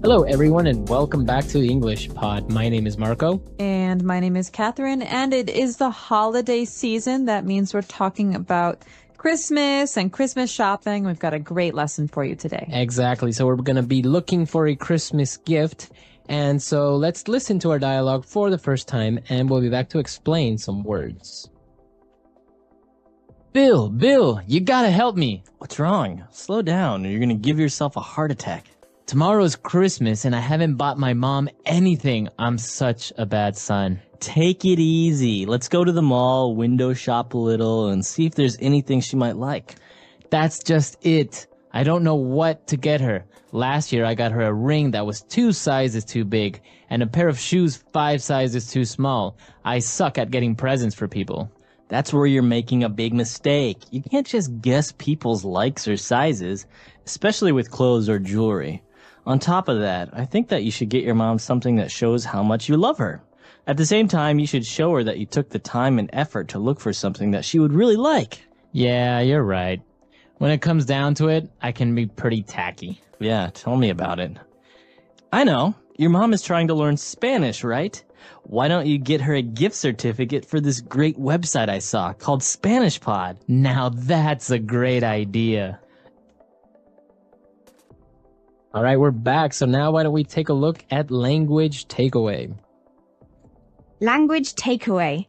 Hello, everyone, and welcome back to the English Pod. My name is Marco. And my name is Catherine, and it is the holiday season. That means we're talking about Christmas and Christmas shopping. We've got a great lesson for you today. Exactly. So we're going to be looking for a Christmas gift. And so let's listen to our dialogue for the first time, and we'll be back to explain some words. Bill, you gotta help me. What's wrong? Slow down or you're gonna give yourself a heart attack. Tomorrow's Christmas and I haven't bought my mom anything. I'm such a bad son. Take it easy. Let's go to the mall, window shop a little, and see if there's anything she might like. That's just it. I don't know what to get her. Last year I got her a ring that was 2 sizes too big and a pair of shoes 5 sizes too small. I suck at getting presents for people. That's where you're making a big mistake. You can't just guess people's likes or sizes, especially with clothes or jewelry. On top of that, I think that you should get your mom something that shows how much you love her. At the same time, you should show her that you took the time and effort to look for something that she would really like. Yeah, you're right. When it comes down to it, I can be pretty tacky. Yeah, tell me about it. I know. Your mom is trying to learn Spanish, right? Why don't you get her a gift certificate for this great website I saw called Spanish Pod? Now that's a great idea. All right, we're back. So now why don't we take a look at language takeaway? Language takeaway.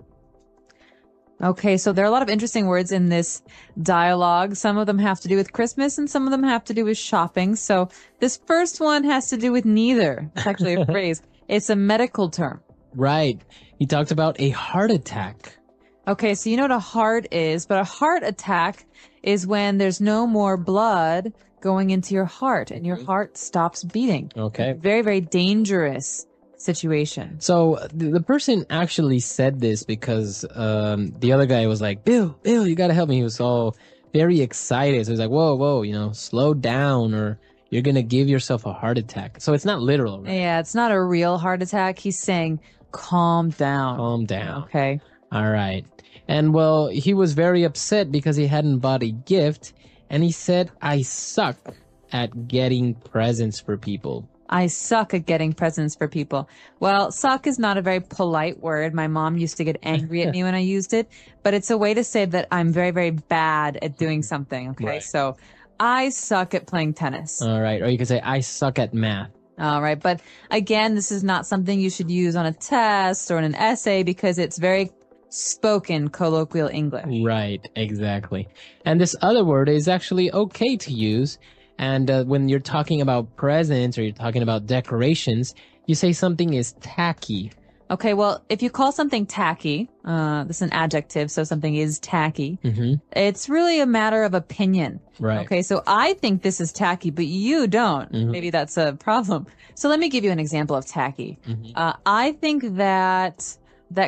Okay, so there are a lot of interesting words in this dialogue. Some of them have to do with Christmas and some of them have to do with shopping. So this first one has to do with neither. It's actually a phrase. It's a medical term. Right. He talked about a heart attack. Okay, so you know what a heart is, but a heart attack is when there's no more blood going into your heart and your heart stops beating. Okay. Very, very dangerous situation. So the person actually said this because the other guy was like, Bill, you gotta help me. He was all very excited. So he's like, whoa, slow down or you're gonna give yourself a heart attack. So it's not literal, right? Yeah, it's not a real heart attack. He's saying, calm down. Calm down. Okay. All right. And well, he was very upset because he hadn't bought a gift. And he said, I suck at getting presents for people. I suck at getting presents for people. Well, suck is not a very polite word. My mom used to get angry at me when I used it, but it's a way to say that I'm very, very bad at doing something. Okay. Right. So I suck at playing tennis. All right. Or you could say, I suck at math. All right. But again, this is not something you should use on a test or in an essay because it's very spoken colloquial English. Right. Exactly. And this other word is actually okay to use. And when you're talking about presents or you're talking about decorations, you say something is tacky. Okay, well, if you call something tacky, this is an adjective, so something is tacky, it's really a matter of opinion. Right. Okay, so I think this is tacky, but you don't. Maybe that's a problem. So let me give you an example of tacky. I think that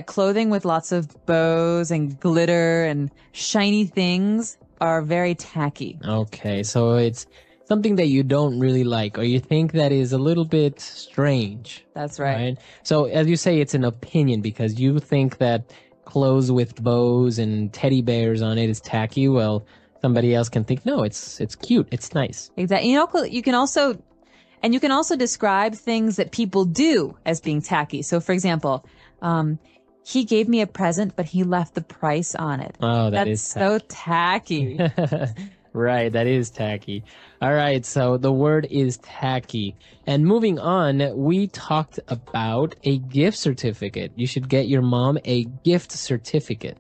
clothing with lots of bows and glitter and shiny things are very tacky. Okay, so it's something that you don't really like or you think that is a little bit strange. That's right. So as you say, it's an opinion because you think that clothes with bows and teddy bears on it is tacky. Well, somebody else can think, no, it's cute. It's nice. Exactly. You know, you can also describe things that people do as being tacky. So for example, he gave me a present, but he left the price on it. Oh, That's so tacky. Right, that is tacky. All right, so the word is tacky. And moving on, we talked about a gift certificate. You should get your mom a gift certificate.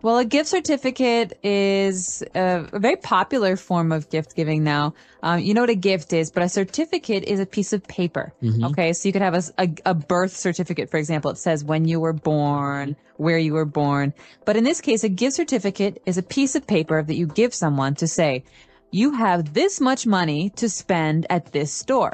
Well, a gift certificate is a very popular form of gift giving now. You know what a gift is, but a certificate is a piece of paper. Okay, so you could have a birth certificate, for example. It says when you were born, where you were born. But in this case, a gift certificate is a piece of paper that you give someone to say, you have this much money to spend at this store.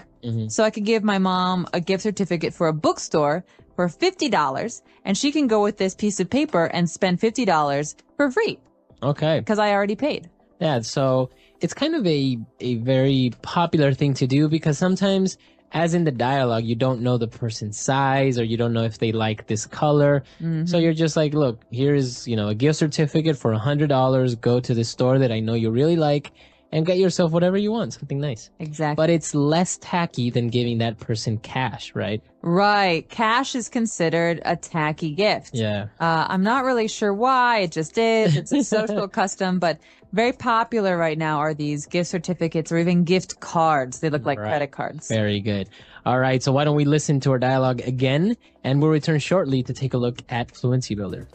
So I could give my mom a gift certificate for a bookstore for $50, and she can go with this piece of paper and spend $50 for free. Okay. Because I already paid. Yeah, so it's kind of a very popular thing to do because sometimes, as in the dialogue, you don't know the person's size or you don't know if they like this color. So you're just like, look, here's, a gift certificate for $100. Go to the store that I know you really like and get yourself whatever you want, something nice. Exactly. But it's less tacky than giving that person cash, right? Right. Cash is considered a tacky gift. Yeah. I'm not really sure why. It just is. It's a social custom, but very popular right now are these gift certificates or even gift cards. They look like credit cards. Very good. All right. So why don't we listen to our dialogue again, and we'll return shortly to take a look at Fluency Builder.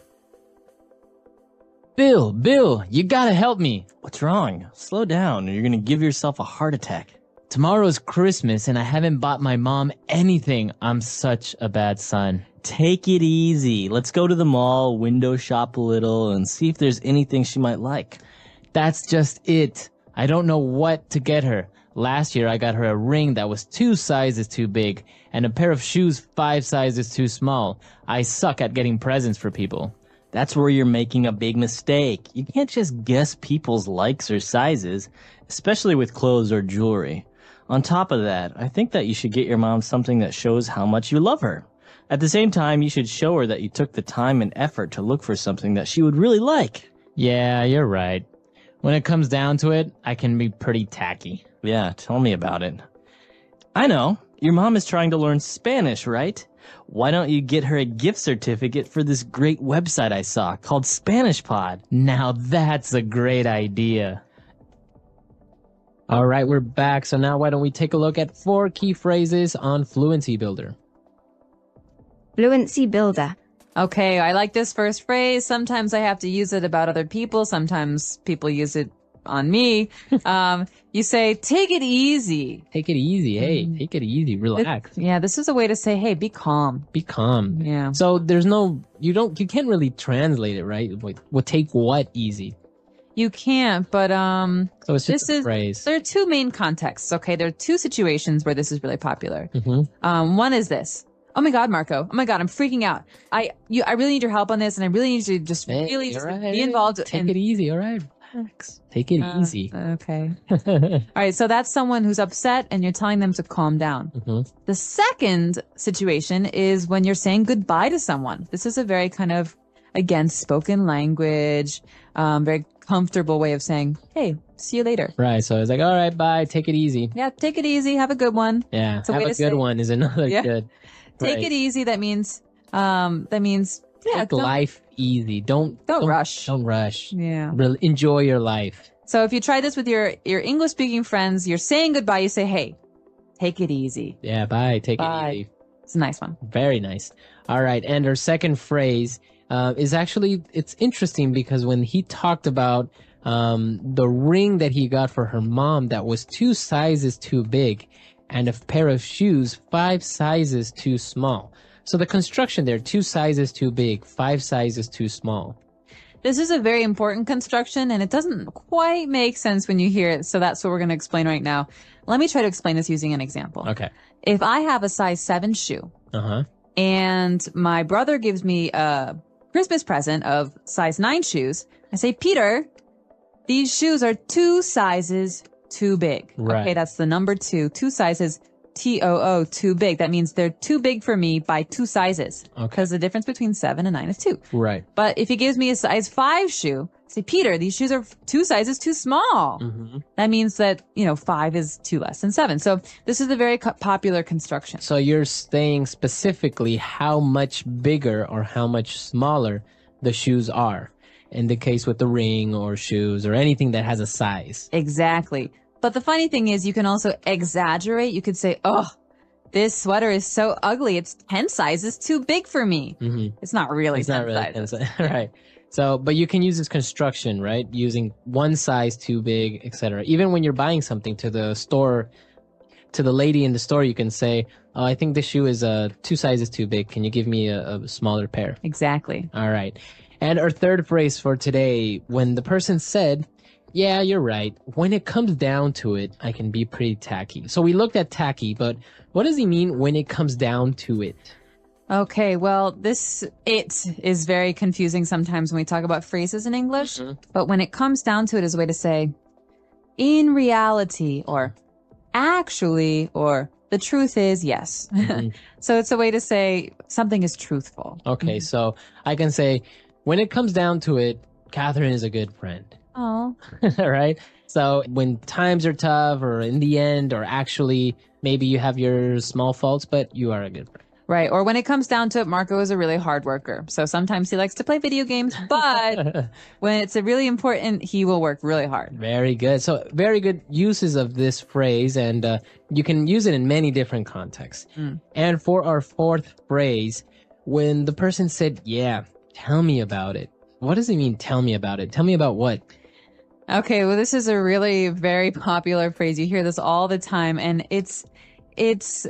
Bill, you gotta help me. What's wrong? Slow down, or you're gonna give yourself a heart attack. Tomorrow's Christmas and I haven't bought my mom anything. I'm such a bad son. Take it easy. Let's go to the mall, window shop a little, and see if there's anything she might like. That's just it. I don't know what to get her. Last year I got her a ring that was 2 sizes too big and a pair of shoes 5 sizes too small. I suck at getting presents for people. That's where you're making a big mistake. You can't just guess people's likes or sizes, especially with clothes or jewelry. On top of that, I think that you should get your mom something that shows how much you love her. At the same time, you should show her that you took the time and effort to look for something that she would really like. Yeah, you're right. When it comes down to it, I can be pretty tacky. Yeah, tell me about it. I know. Your mom is trying to learn Spanish, right? Why don't you get her a gift certificate for this great website I saw called Spanish Pod? Now that's a great idea. All right, we're back. So now why don't we take a look at 4 key phrases on Fluency Builder. Fluency Builder. Okay, I like this first phrase. Sometimes I have to use it about other people. Sometimes people use it on me. You say, take it easy. Take it easy. Hey, take it easy. Relax. Yeah, this is a way to say, hey, be calm. Be calm. Yeah. So there's no, you can't really translate it, right? Like, well, take what easy? You can't, but So it's just a phrase. there are 2 main contexts, okay? There are 2 situations where this is really popular. Mm-hmm. One is this. Oh my God, Marco. Oh my God, I'm freaking out. I really need your help on this, and I really need you to just be involved. Take it easy, all right? Relax. Take it easy. Okay. All right, so that's someone who's upset, and you're telling them to calm down. Mm-hmm. The second situation is when you're saying goodbye to someone. This is a very kind of, again, spoken language, very comfortable way of saying, hey, see you later. Right, so it's like, all right, bye, take it easy. Yeah, take it easy. Have a good one. Yeah, a have way a to good say- one is another good. Take Right. it easy. That means, yeah, Take life easy. Don't rush. Don't rush. Yeah. Enjoy your life. So if you try this with your English speaking friends, you're saying goodbye. You say, hey, take it easy. Yeah, bye. Take Bye. it easy. It's a nice one. Very nice. All right, and our second phrase is actually, it's interesting because when he talked about the ring that he got for her mom that was 2 sizes too big and a pair of shoes 5 sizes too small. So the construction there, 2 sizes too big, 5 sizes too small. This is a very important construction, and it doesn't quite make sense when you hear it. So that's what we're going to explain right now. Let me try to explain this using an example. Okay. If I have a size 7 shoe Uh-huh. and my brother gives me a Christmas present of size 9 shoes, I say, Peter, these shoes are 2 sizes too big. Right. Okay, that's the number 2. 2 sizes, TOO, too big. That means they're too big for me by 2 sizes. Okay. Because the difference between 7 and 9 is 2. Right. But if he gives me a size 5 shoe, say, Peter, these shoes are 2 sizes too small. Mm-hmm. That means that, 5 is 2 less than 7. So this is a very popular construction. So you're saying specifically how much bigger or how much smaller the shoes are in the case with the ring or shoes or anything that has a size. Exactly. But the funny thing is you can also exaggerate. You could say, oh, this sweater is so ugly. It's 10 sizes too big for me. Mm-hmm. It's not really It's 10 not really sizes. right. So, but you can use this construction, right? Using 1 size too big, etc. Even when you're buying something to the store, to the lady in the store, you can say, oh, I think this shoe is 2 sizes too big. Can you give me a smaller pair? Exactly. All right. And our third phrase for today, when the person said, yeah, you're right. When it comes down to it, I can be pretty tacky. So we looked at tacky, but what does he mean when it comes down to it? Okay, well, it is very confusing sometimes when we talk about phrases in English. Mhm. But when it comes down to it is a way to say, in reality, or actually, or the truth is yes. Mhm. So it's a way to say something is truthful. Okay, so I can say, when it comes down to it, Catherine is a good friend. Oh, Right? So when times are tough or in the end, or actually maybe you have your small faults, but you are a good friend. Right. Or when it comes down to it, Marco is a really hard worker. So sometimes he likes to play video games, but when it's a really important, he will work really hard. Very good. So very good uses of this phrase, and you can use it in many different contexts. And for our fourth phrase, when the person said, yeah, tell me about it. What does it mean, tell me about it? Tell me about what? Okay, well, this is a really very popular phrase. You hear this all the time, and it's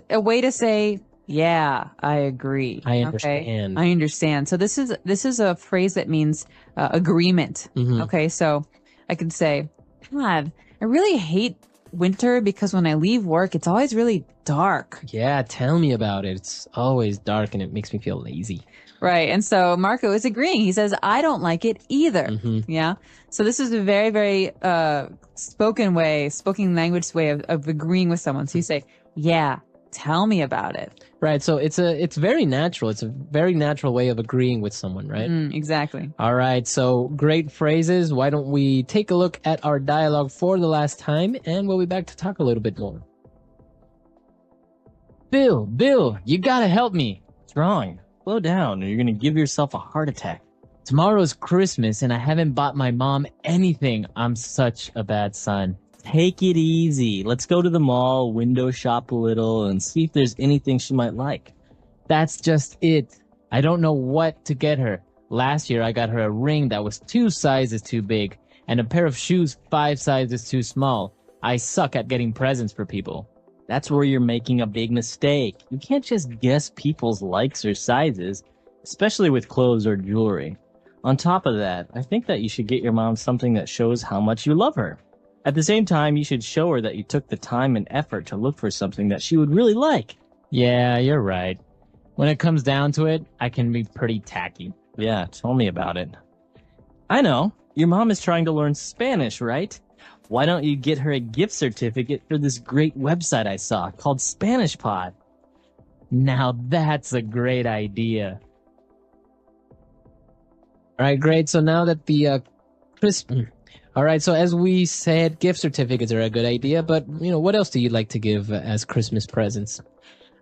a way to say, yeah, I agree. I understand. Okay? I understand. So this is a phrase that means agreement. Okay, so I could say, God, I really hate winter because when I leave work, it's always really dark. Yeah, tell me about it. It's always dark and it makes me feel lazy. Right. And so Marco is agreeing. He says, I don't like it either. Yeah. So this is a very, very spoken language way of agreeing with someone. So you say, yeah, tell me about it. Right. So it's very natural. It's a very natural way of agreeing with someone, right? Exactly. All right. So great phrases. Why don't we take a look at our dialogue for the last time, and we'll be back to talk a little bit more. Bill, you gotta help me. What's wrong? Slow down or you're going to give yourself a heart attack. Tomorrow's Christmas and I haven't bought my mom anything. I'm such a bad son. Take it easy. Let's go to the mall, window shop a little, and see if there's anything she might like. That's just it. I don't know what to get her. Last year I got her a ring that was 2 sizes too big and a pair of shoes 5 sizes too small. I suck at getting presents for people. That's where you're making a big mistake. You can't just guess people's likes or sizes, especially with clothes or jewelry. On top of that, I think that you should get your mom something that shows how much you love her. At the same time, you should show her that you took the time and effort to look for something that she would really like. Yeah, you're right. When it comes down to it, I can be pretty tacky. Yeah, tell me about it. I know. Your mom is trying to learn Spanish, right? Why don't you get her a gift certificate for this great website I saw called Spanish Pod? Now that's a great idea. All right, great. So now that the all right, so as we said, gift certificates are a good idea, but what else do you like to give as Christmas presents?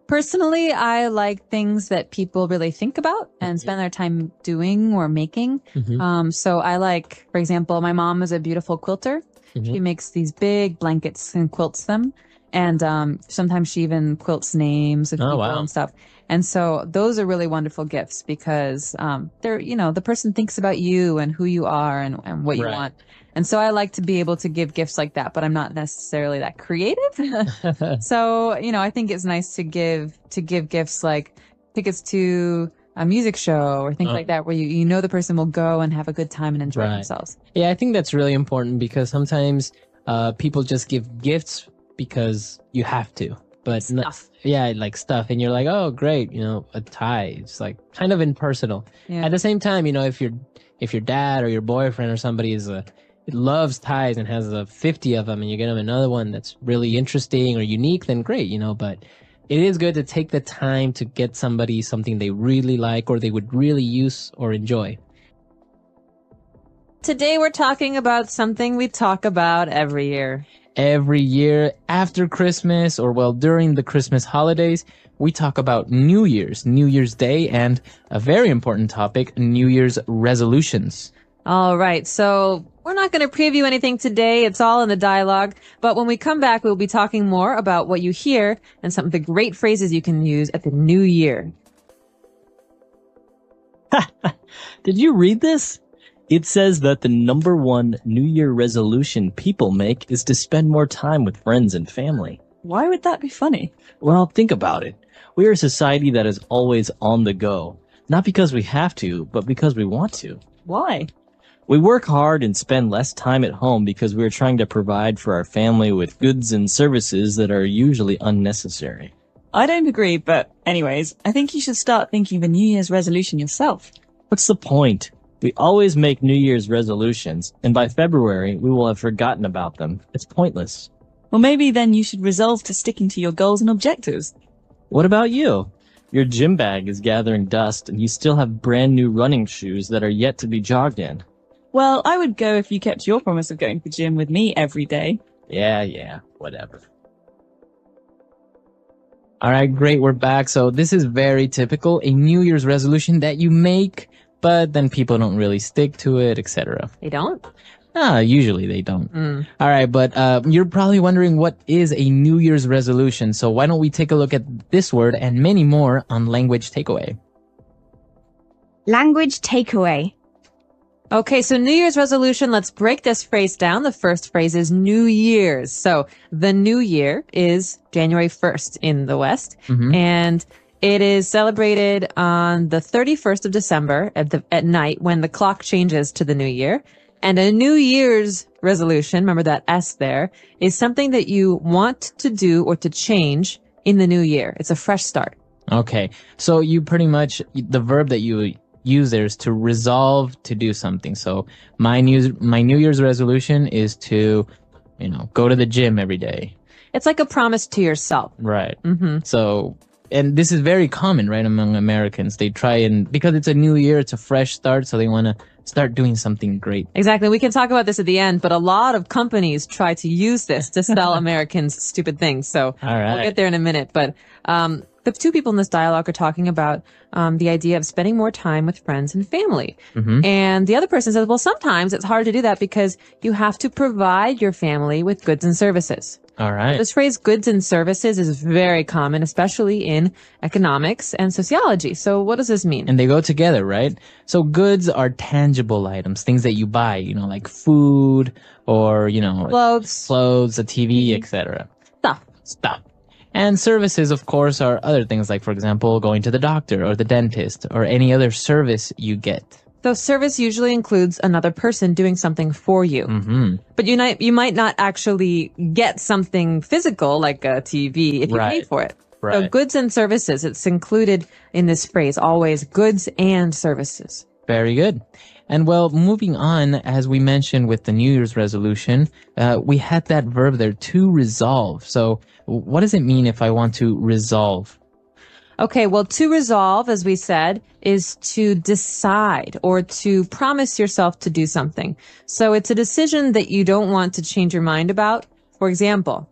Personally, I like things that people really think about and spend their time doing or making. So I like, for example, my mom is a beautiful quilter. She makes these big blankets and quilts them. And sometimes she even quilts names of people and stuff. And so those are really wonderful gifts because they're, the person thinks about you and who you are and what you want. And so I like to be able to give gifts like that, but I'm not necessarily that creative. So, I think it's nice to give gifts like tickets to a music show or things like that, where the person will go and have a good time and enjoy themselves. Yeah, I think that's really important because sometimes people just give gifts because you have to, but Stuff. like stuff, and you're like, oh, great, a tie. It's like kind of impersonal. Yeah. At the same time, if your dad or your boyfriend or somebody loves ties and has 50 of them, and you get them another one that's really interesting or unique, then great, but it is good to take the time to get somebody something they really like or they would really use or enjoy. Today we're talking about something we talk about every year. Every year after Christmas, or during the Christmas holidays, we talk about New Year's Day, and a very important topic, New Year's resolutions. All right, so we're not going to preview anything today. It's all in the dialogue. But when we come back, we'll be talking more about what you hear and some of the great phrases you can use at the new year. Did you read this? It says that the number one New Year resolution people make is to spend more time with friends and family. Why would that be funny? Well, think about it. We are a society that is always on the go. Not because we have to, but because we want to. Why? We work hard and spend less time at home because we're trying to provide for our family with goods and services that are usually unnecessary. I don't agree, but anyways, I think you should start thinking of a New Year's resolution yourself. What's the point? We always make New Year's resolutions, and by February, we will have forgotten about them. It's pointless. Well, maybe then you should resolve to sticking to your goals and objectives. What about you? Your gym bag is gathering dust, and you still have brand new running shoes that are yet to be jogged in. Well, I would go if you kept your promise of going to the gym with me every day. Yeah, whatever. All right, great. We're back. So this is very typical, a New Year's resolution that you make, but then people don't really stick to it, etc. They don't? Usually they don't. All right, but you're probably wondering what is a New Year's resolution. So why don't we take a look at this word and many more on Language Takeaway. Language takeaway. Okay, so New Year's resolution, let's break this phrase down. The first phrase is New Year's. So the New Year is January 1st in the West, and it is celebrated on the 31st of December at night when the clock changes to the New Year. And a New Year's resolution, remember that S there, is something that you want to do or to change in the new year. It's a fresh start. Okay, so you pretty much, the verb that you use there is to resolve to do something. So my New Year's resolution is to, go to the gym every day. It's like a promise to yourself. Right. So, and this is very common, right, among Americans. They try and, because it's a new year, it's a fresh start, so they want to start doing something great. Exactly. We can talk about this at the end, but a lot of companies try to use this to sell Americans stupid things. So All right. we'll get there in a minute. But the two people in this dialogue are talking about the idea of spending more time with friends and family. And the other person says, well, sometimes it's hard to do that because you have to provide your family with goods and services. All right. This phrase goods and services is very common, especially in economics and sociology. So what does this mean? And they go together, right? So goods are tangible items, things that you buy, like food or, clothes, a TV, etc. Stuff. And services, of course, are other things like, for example, going to the doctor or the dentist or any other service you get. So service usually includes another person doing something for you. But you might not actually get something physical like a TV if you pay for it. Right. So goods and services, it's included in this phrase, always goods and services. Very good. And well, moving on, as we mentioned with the New Year's resolution, we had that verb there, to resolve. So what does it mean if I want to resolve? Okay, well, to resolve, as we said, is to decide or to promise yourself to do something. So it's a decision that you don't want to change your mind about. For example,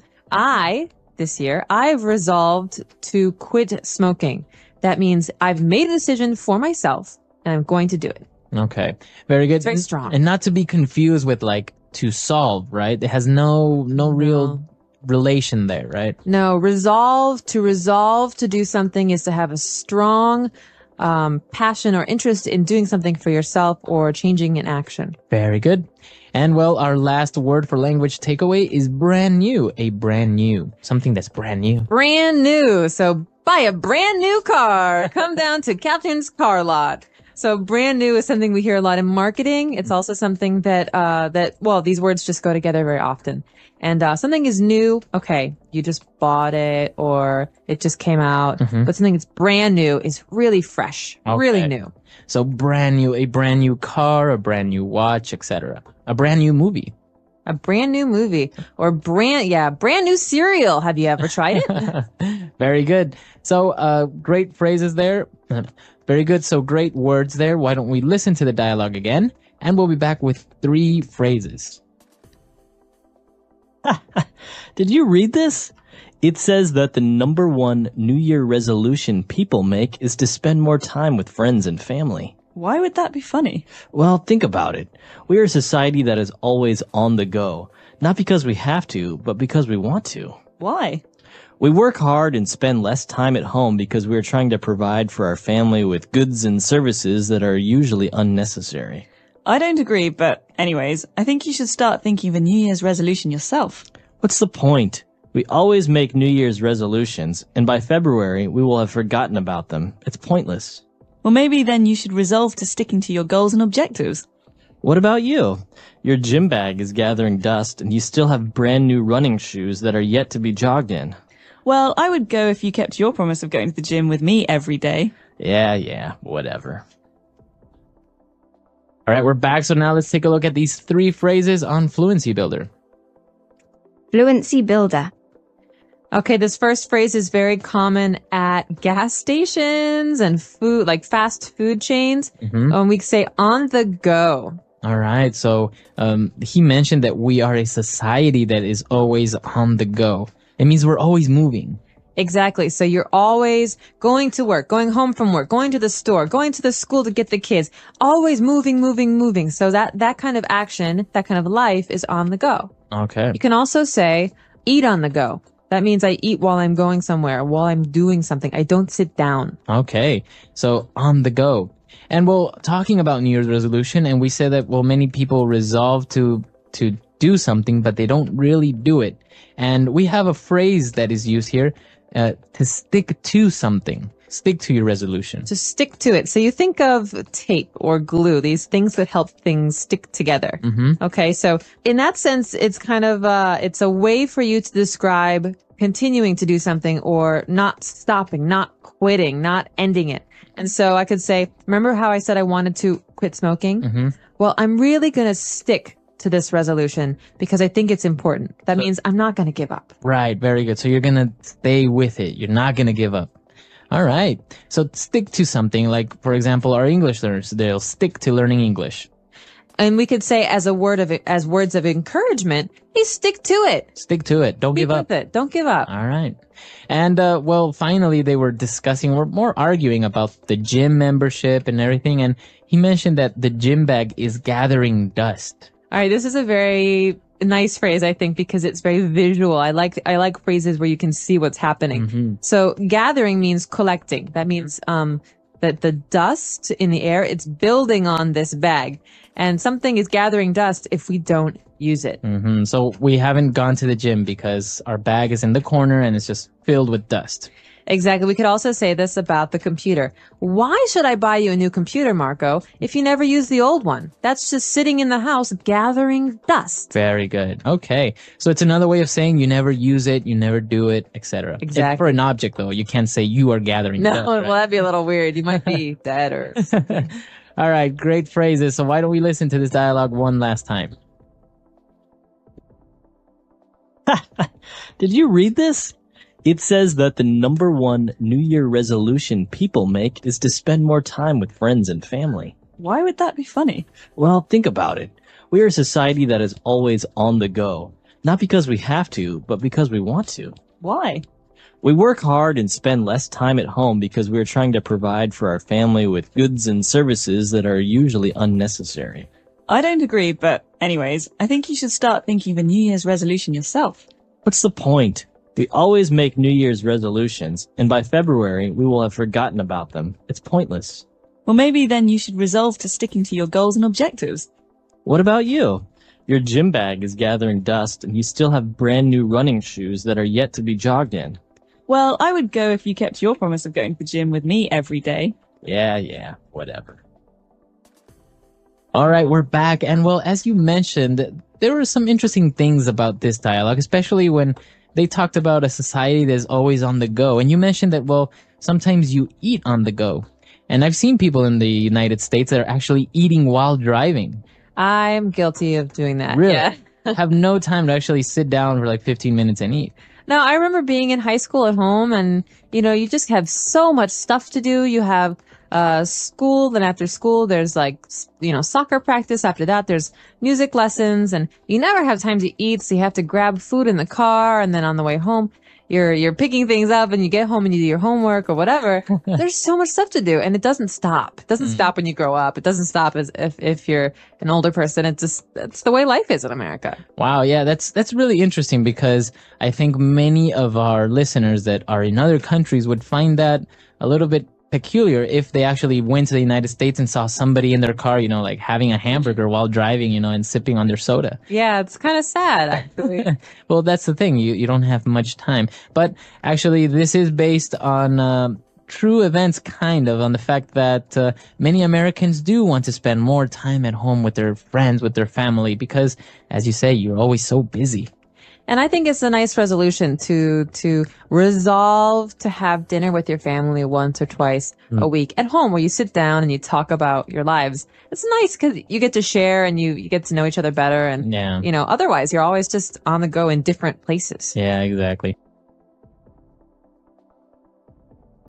this year, I've resolved to quit smoking. That means I've made a decision for myself and I'm going to do it. Okay, very good. It's very strong. And not to be confused with to solve, right? It has no real relation there, right? No, resolve to do something is to have a strong passion or interest in doing something for yourself or changing an action. Very good. And well, our last word for language takeaway is brand new. Something that's brand new. Brand new. So buy a brand new car. Come down to Captain's Car Lot. So brand new is something we hear a lot in marketing. It's also something that these words just go together very often. And something is new, okay, you just bought it or it just came out. But something that's brand new is really fresh, really new. So brand new, a brand new car, a brand new watch, etc. A brand new movie. A brand new movie or brand new cereal. Have you ever tried it? Very good. So great phrases there. Very good. So great words there. Why don't we listen to the dialogue again? And we'll be back with 3 phrases. Did you read this? It says that the number one New Year resolution people make is to spend more time with friends and family. Why would that be funny? Well, think about it. We are a society that is always on the go. Not because we have to, but because we want to. Why? We work hard and spend less time at home because we are trying to provide for our family with goods and services that are usually unnecessary. I don't agree, but anyways, I think you should start thinking of a New Year's resolution yourself. What's the point? We always make New Year's resolutions, and by February, we will have forgotten about them. It's pointless. Well, maybe then you should resolve to sticking to your goals and objectives. What about you? Your gym bag is gathering dust, and you still have brand new running shoes that are yet to be jogged in. Well, I would go if you kept your promise of going to the gym with me every day. Yeah, whatever. All right, we're back. So now let's take a look at these 3 phrases on Fluency Builder. Fluency builder. Okay, this first phrase is very common at gas stations and food, like fast food chains. We say on the go. All right. So he mentioned that we are a society that is always on the go. It means we're always moving. Exactly. So you're always going to work, going home from work, going to the store, going to the school to get the kids, always moving, moving, moving. So that kind of action, that kind of life is on the go. Okay. You can also say eat on the go. That means I eat while I'm going somewhere, while I'm doing something. I don't sit down. Okay. So on the go. And well, talking about New Year's resolution, and we said that, well, many people resolve to do something, but they don't really do it. And we have a phrase that is used here, to stick to something. Stick to your resolution. To stick to it. So you think of tape or glue, these things that help things stick together. Okay. So in that sense, it's kind of, it's a way for you to describe continuing to do something or not stopping, not quitting, not ending it. And so I could say, remember how I said I wanted to quit smoking? Well, I'm really going to stick to this resolution because I think it's important. That means I'm not going to give up. Right. Very good. So you're going to stay with it. You're not going to give up. All right. So stick to something, like, for example, our English learners, they'll stick to learning English. And we could say as words of encouragement, hey, stick to it. Stick to it. Don't give up. With it. Don't give up. All right. And, well, finally, they were more arguing about the gym membership and everything. And he mentioned that the gym bag is gathering dust. All right. This is a very nice phrase, I think, because it's very visual. I like phrases where you can see what's happening. So gathering means collecting. That means, that the dust in the air, it's building on this bag. And something is gathering dust if we don't use it. So we haven't gone to the gym because our bag is in the corner and it's just filled with dust. Exactly. We could also say this about the computer. Why should I buy you a new computer, Marco, if you never use the old one? That's just sitting in the house gathering dust. Very good. Okay. So it's another way of saying you never use it, you never do it, etc. Exactly. For an object, though, you can't say you are gathering dust. No, Right? well, that'd be a little weird. You might be dead or something. All right. Great phrases. So why don't we listen to this dialogue one last time? Did you read this? It says that the number one New Year resolution people make is to spend more time with friends and family. Why would that be funny? Well, think about it. We are a society that is always on the go. Not because we have to, but because we want to. Why? We work hard and spend less time at home because we are trying to provide for our family with goods and services that are usually unnecessary. I don't agree, but anyways, I think you should start thinking of a New Year's resolution yourself. What's the point? We always make New Year's resolutions, and by February, we will have forgotten about them. It's pointless. Well, maybe then you should resolve to sticking to your goals and objectives. What about you? Your gym bag is gathering dust, and you still have brand new running shoes that are yet to be jogged in. Well, I would go if you kept your promise of going to the gym with me every day. Yeah, whatever. All right, we're back. And well, as you mentioned, there were some interesting things about this dialogue, especially when they talked about a society that's always on the go. And you mentioned that, well, sometimes you eat on the go. And I've seen people in the United States that are actually eating while driving. I'm guilty of doing that. Really? Yeah. Have no time to actually sit down for like 15 minutes and eat. No, I remember being in high school at home and, you just have so much stuff to do. You have school, then after school, there's soccer practice. After that, there's music lessons and you never have time to eat. So you have to grab food in the car. And then on the way home, you're picking things up and you get home and you do your homework or whatever. There's so much stuff to do and it doesn't stop. It doesn't stop when you grow up. It doesn't stop as if you're an older person. It's the way life is in America. Wow. Yeah. That's really interesting because I think many of our listeners that are in other countries would find that a little bit peculiar if they actually went to the United States and saw somebody in their car, like having a hamburger while driving, and sipping on their soda. Yeah, it's kind of sad, actually. Well, that's the thing. You don't have much time. But actually, this is based on true events, kind of, on the fact that many Americans do want to spend more time at home with their friends, with their family, because, as you say, you're always so busy. And I think it's a nice resolution to resolve to have dinner with your family once or twice a week at home where you sit down and you talk about your lives. It's nice because you get to share and you get to know each other better. And, otherwise you're always just on the go in different places. Yeah, exactly.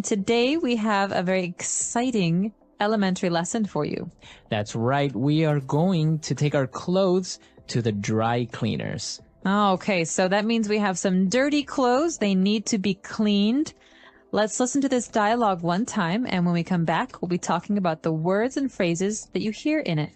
Today we have a very exciting elementary lesson for you. That's right. We are going to take our clothes to the dry cleaners. Oh, okay, so that means we have some dirty clothes. They need to be cleaned. Let's listen to this dialogue one time, and when we come back, we'll be talking about the words and phrases that you hear in it.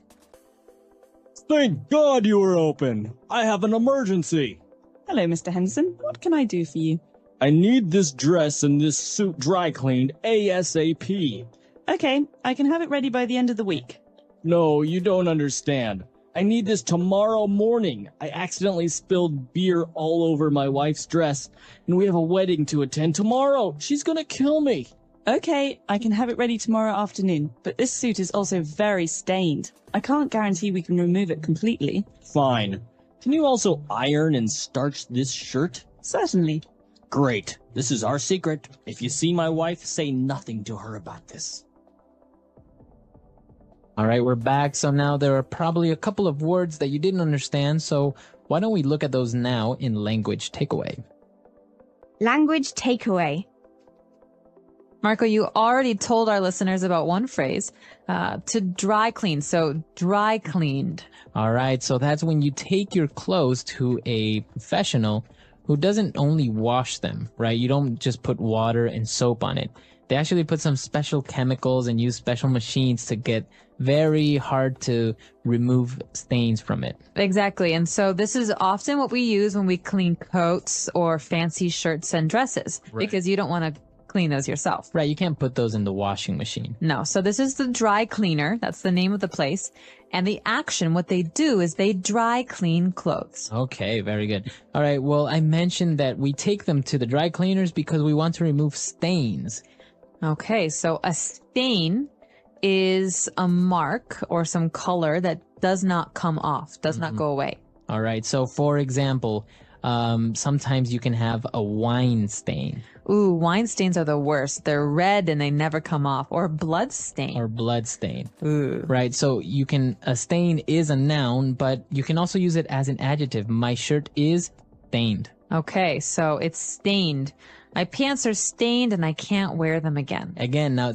Thank God you were open. I have an emergency. Hello, Mr. Henderson. What can I do for you? I need this dress and this suit dry cleaned ASAP. Okay, I can have it ready by the end of the week. No, you don't understand. I need this tomorrow morning. I accidentally spilled beer all over my wife's dress, and we have a wedding to attend tomorrow. She's gonna kill me. Okay, I can have it ready tomorrow afternoon, but this suit is also very stained. I can't guarantee we can remove it completely. Fine. Can you also iron and starch this shirt? Certainly. Great. This is our secret. If you see my wife, say nothing to her about this. All right, we're back. So now there are probably a couple of words that you didn't understand. So why don't we look at those now in language takeaway? Language takeaway. Marco, you already told our listeners about one phrase, to dry clean. So dry cleaned. All right, so that's when you take your clothes to a professional who doesn't only wash them, right? You don't just put water and soap on it. They actually put some special chemicals and use special machines to get very hard to remove stains from it. Exactly. And so this is often what we use when we clean coats or fancy shirts and dresses, Right. because you don't want to clean those yourself. Right, you can't put those in the washing machine. No. So this is the dry cleaner. That's the name of the place. And the action, what they do is they dry clean clothes. Okay, very good. All right, well, I mentioned that we take them to the dry cleaners because we want to remove stains. Okay. So a stain is a mark or some color that does not come off, does not go away. All right, so for example, sometimes you can have a wine stain. Ooh, wine stains are the worst. They're red and they never come off. Or blood stain. Or blood stain. Ooh. Right, so a stain is a noun, but you can also use it as an adjective. My shirt is stained. Okay, so it's stained. My pants are stained and I can't wear them again. Again, now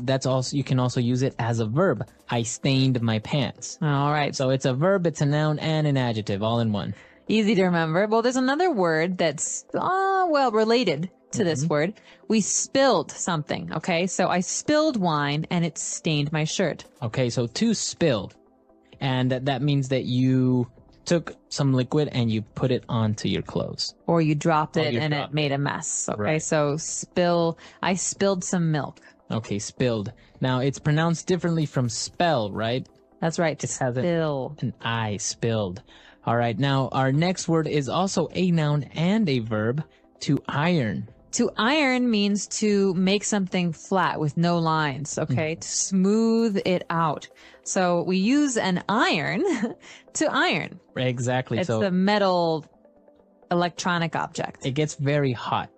you can also use it as a verb. I stained my pants. All right, So it's a verb, it's a noun, and an adjective all in one. easy to remember. Well, there's another word that's, related to this word. We spilled something, okay? So I spilled wine and it stained my shirt. Okay, so to spill. And that means that you took some liquid and you put it onto your clothes. Or you dropped it you and dropped it made a mess, okay? Right. So I spilled some milk. Okay, spilled. Now, it's pronounced differently from spell, right? That's right, to It has spill. An I, spilled. All right, now our next word is also a noun and a verb, to iron. To iron means to make something flat with no lines, okay? To smooth it out. So we use an iron to iron. Exactly. It's So the metal electronic object. it gets very hot.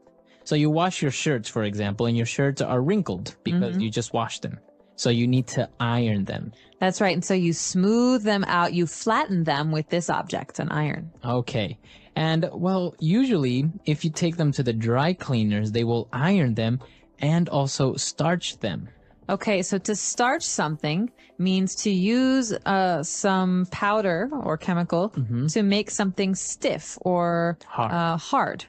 So you wash your shirts, for example, and your shirts are wrinkled because you just washed them. So you need to iron them. That's right. And so you smooth them out, you flatten them with this object, an iron. Okay. And well, usually if you take them to the dry cleaners, they will iron them and also starch them. Okay, so to starch something means to use some powder or chemical to make something stiff or hard.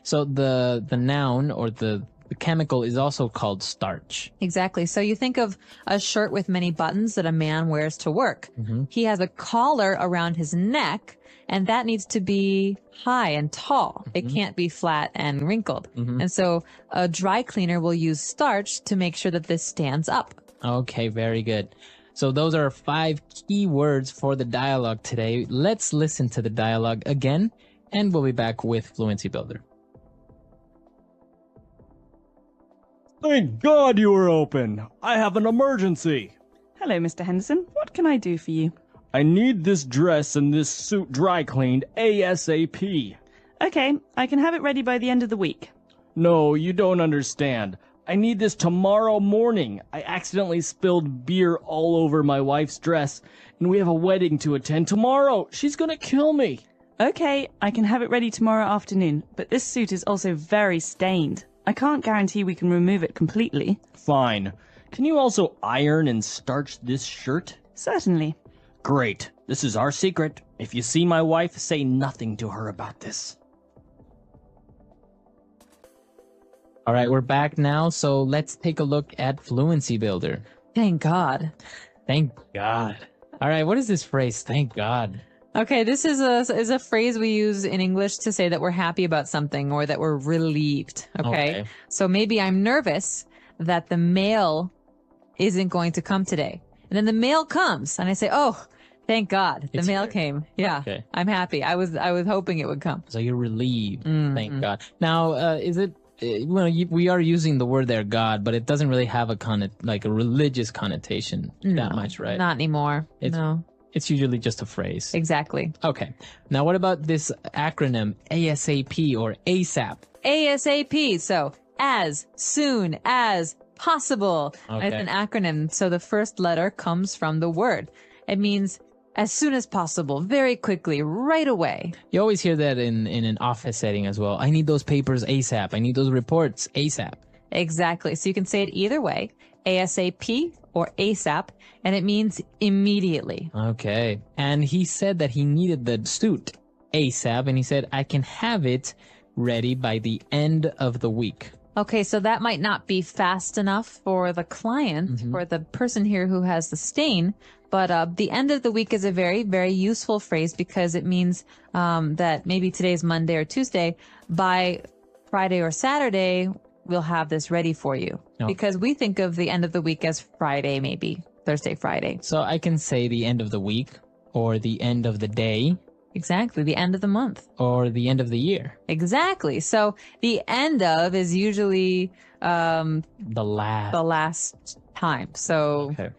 So the noun or the chemical is also called starch. Exactly. So you think of a shirt with many buttons that a man wears to work. He has a collar around his neck, and that needs to be high and tall. It can't be flat and wrinkled. And so a dry cleaner will use starch to make sure that this stands up. Okay, very good. So those are 5 key words for the dialogue today. Let's listen to the dialogue again, and we'll be back with Fluency Builder. Thank God you were open. I have an emergency. Hello, Mr. Henderson. What can I do for you? I need this dress and this suit dry cleaned ASAP. Okay, I can have it ready by the end of the week. No, you don't understand. I need this tomorrow morning. I accidentally spilled beer all over my wife's dress, and we have a wedding to attend tomorrow. She's gonna kill me. Okay, I can have it ready tomorrow afternoon, but this suit is also very stained. I can't guarantee we can remove it completely. Fine. Can you also iron and starch this shirt? Certainly. Great. This is our secret. If you see my wife, say nothing to her about this. All right, we're back now, so let's take a look at Fluency Builder. Thank God. Thank God. All right, what is this phrase? Thank God. Okay, this is a phrase we use in English to say that we're happy about something or that we're relieved. Okay. So maybe I'm nervous that the mail isn't going to come today. And then the mail comes and I say, "Oh, thank God. The mail came." Yeah. Okay. I'm happy. I was hoping it would come. So you're relieved. Thank God. Now, is it we are using the word there, God, but it doesn't really have a religious connotation that much, right? Not anymore. No. It's usually just a phrase. Exactly. Okay. Now, what about this acronym ASAP or ASAP? ASAP. So as soon as possible. Okay. It's an acronym. So the first letter comes from the word. It means as soon as possible, very quickly, right away. You always hear that in an office setting as well. I need those papers ASAP. I need those reports ASAP. Exactly. So you can say it either way, ASAP or ASAP, and it means immediately. Okay. And he said that he needed the suit ASAP, and he said, I can have it ready by the end of the week. Okay, so that might not be fast enough for the client, for the person here who has the stain, but the end of the week is a very, very useful phrase because it means that maybe today's Monday or Tuesday, by Friday or Saturday, we'll have this ready for you. Okay. Because we think of the end of the week as Friday, maybe Thursday, Friday. So I can say the end of the week or the end of the day. Exactly, the end of the month. Or the end of the year. Exactly. So the end of is usually The the last. last time. So Okay.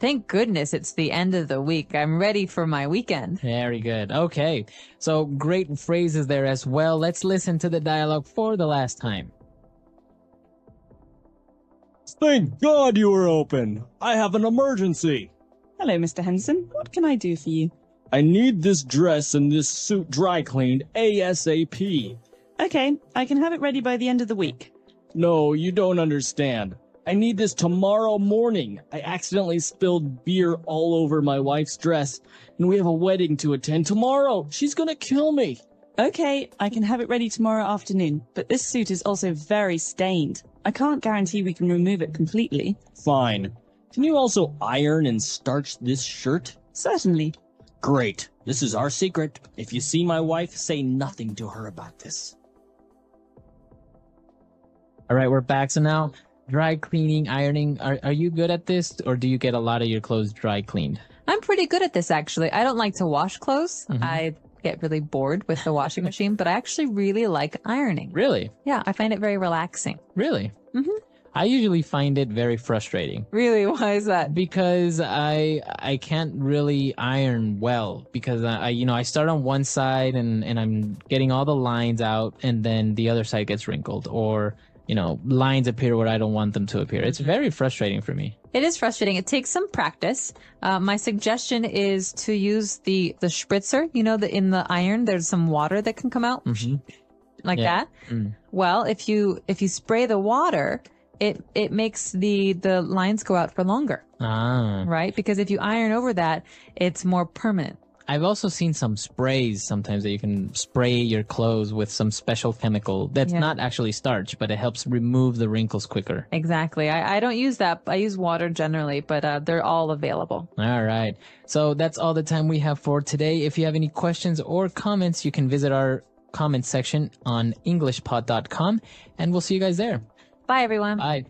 thank goodness it's the end of the week. I'm ready for my weekend. Very good. Okay. So great phrases there as well. Let's listen to the dialogue for the last time. Thank God you were open. I have an emergency. Hello, Mr. Henderson. What can I do for you? I need this dress and this suit dry cleaned ASAP. Okay, I can have it ready by the end of the week. No, you don't understand. I need this tomorrow morning. I accidentally spilled beer all over my wife's dress, and we have a wedding to attend tomorrow. She's gonna kill me. Okay, I can have it ready tomorrow afternoon, but this suit is also very stained. I can't guarantee we can remove it completely. Fine. Can you also iron and starch this shirt? Certainly. Great. This is our secret. If you see my wife, say nothing to her about this. All right, we're back. So now, dry cleaning, ironing. Are you good at this, or do you get a lot of your clothes dry cleaned? I'm pretty good at this, actually. I don't like to wash clothes. I get really bored with the washing machine, but I actually really like ironing. Really? Yeah, I find it very relaxing. Really? I usually find it very frustrating Really? Why is that? because I can't really iron well because I start on one side and I'm getting all the lines out and then the other side gets wrinkled or lines appear where I don't want them to appear. It's very frustrating for me. It is frustrating. It takes some practice. My suggestion is to use the spritzer. In the iron, there's some water that can come out like Yeah. that. Well, if you spray the water, it makes the lines go out for longer, Ah. right? Because if you iron over that, it's more permanent. I've also seen some sprays sometimes that you can spray your clothes with some special chemical that's not actually starch, but it helps remove the wrinkles quicker. Exactly. I don't use that. I use water generally, but they're all available. All right. So that's all the time we have for today. If you have any questions or comments, you can visit our comment section on englishpod.com and we'll see you guys there. Bye, everyone. Bye.